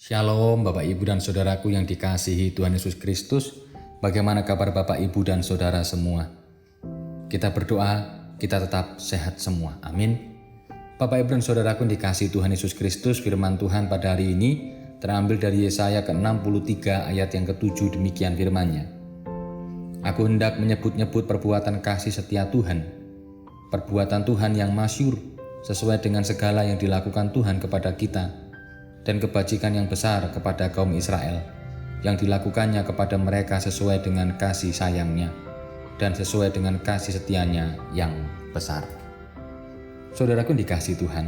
Shalom Bapak Ibu dan Saudaraku yang dikasihi Tuhan Yesus Kristus. Bagaimana kabar Bapak Ibu dan Saudara semua? Kita berdoa, kita tetap sehat semua. Amin. Bapak Ibu dan Saudaraku yang dikasihi Tuhan Yesus Kristus, firman Tuhan pada hari ini terambil dari Yesaya ke-63 ayat yang ke-7, demikian firman-Nya. Aku hendak menyebut-nyebut perbuatan kasih setia Tuhan, perbuatan Tuhan yang masyhur sesuai dengan segala yang dilakukan Tuhan kepada kita, dan kebajikan yang besar kepada kaum Israel, yang dilakukannya kepada mereka sesuai dengan kasih sayangnya dan sesuai dengan kasih setianya yang besar. Saudaraku dikasihi Tuhan,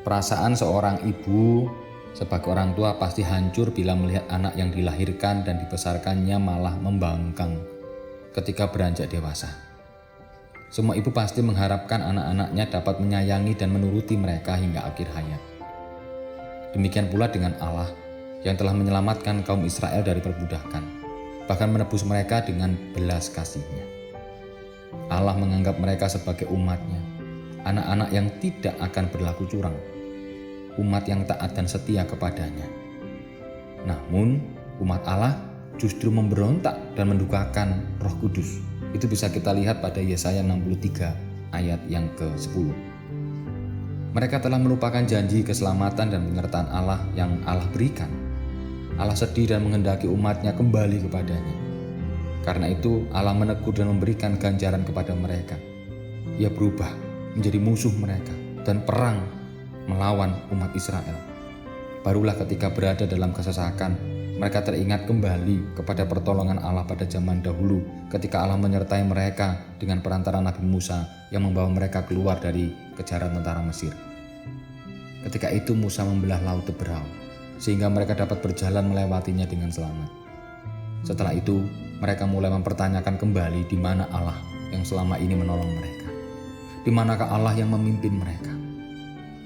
perasaan seorang ibu sebagai orang tua pasti hancur bila melihat anak yang dilahirkan dan dibesarkannya malah membangkang ketika beranjak dewasa. Semua ibu pasti mengharapkan anak-anaknya dapat menyayangi dan menuruti mereka hingga akhir hayat. Demikian pula dengan Allah yang telah menyelamatkan kaum Israel dari perbudakan, bahkan menebus mereka dengan belas kasih-Nya. Allah menganggap mereka sebagai umat-Nya, anak-anak yang tidak akan berlaku curang, umat yang taat dan setia kepadanya. Namun, umat Allah justru memberontak dan mendukakan Roh Kudus. Itu bisa kita lihat pada Yesaya 63 ayat yang ke-10. Mereka telah melupakan janji keselamatan dan penyertaan Allah yang Allah berikan. Allah sedih dan menghendaki umat-Nya kembali kepadanya. Karena itu Allah menegur dan memberikan ganjaran kepada mereka. Ia berubah menjadi musuh mereka dan perang melawan umat Israel. Barulah ketika berada dalam kesesakan, mereka teringat kembali kepada pertolongan Allah pada zaman dahulu ketika Allah menyertai mereka dengan perantara Nabi Musa yang membawa mereka keluar dari kejaran tentara Mesir. Ketika itu Musa membelah laut Teberau sehingga mereka dapat berjalan melewatinya dengan selamat. Setelah itu mereka mulai mempertanyakan kembali di mana Allah yang selama ini menolong mereka. Di manakah Allah yang memimpin mereka?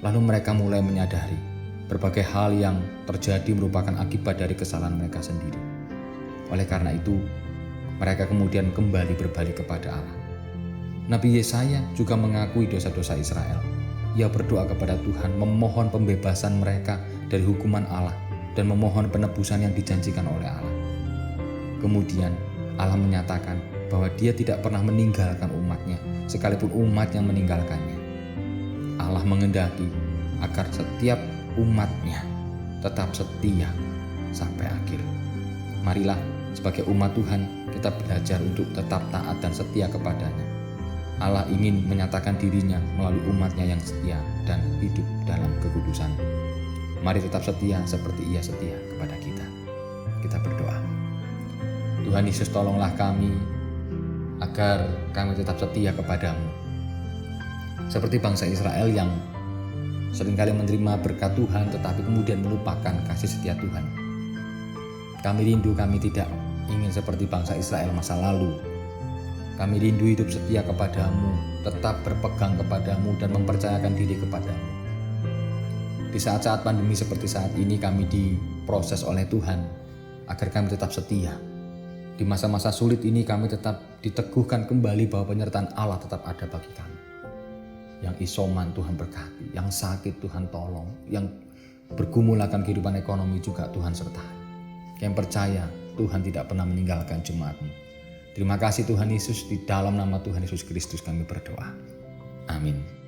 Lalu mereka mulai menyadari berbagai hal yang terjadi merupakan akibat dari kesalahan mereka sendiri. Oleh karena itu, mereka kemudian kembali berbalik kepada Allah. Nabi Yesaya juga mengakui dosa-dosa Israel. Ia berdoa kepada Tuhan memohon pembebasan mereka dari hukuman Allah dan memohon penebusan yang dijanjikan oleh Allah. Kemudian Allah menyatakan bahwa Dia tidak pernah meninggalkan umat-Nya, sekalipun umat yang meninggalkannya. Allah menghendaki agar setiap umat-Nya tetap setia sampai akhir. Marilah sebagai umat Tuhan kita belajar untuk tetap taat dan setia kepadanya. Allah ingin menyatakan dirinya melalui umat-Nya yang setia dan hidup dalam kekudusan. Mari tetap setia seperti Ia setia kepada kita. Kita berdoa. Tuhan Yesus, tolonglah kami agar kami tetap setia kepadamu. Seperti bangsa Israel yang seringkali menerima berkat Tuhan tetapi kemudian melupakan kasih setia Tuhan. Kami rindu, kami tidak ingin seperti bangsa Israel masa lalu. Kami rindu hidup setia kepadamu, tetap berpegang kepadamu dan mempercayakan diri kepadamu. Di saat-saat pandemi seperti saat ini kami diproses oleh Tuhan agar kami tetap setia. Di masa-masa sulit ini kami tetap diteguhkan kembali bahwa penyertaan Allah tetap ada bagi kami. Yang isoman Tuhan berkati, yang sakit Tuhan tolong, yang bergumul akan kehidupan ekonomi juga Tuhan sertai. Yang percaya Tuhan tidak pernah meninggalkan jemaat-Mu. Terima kasih Tuhan Yesus, di dalam nama Tuhan Yesus Kristus kami berdoa. Amin.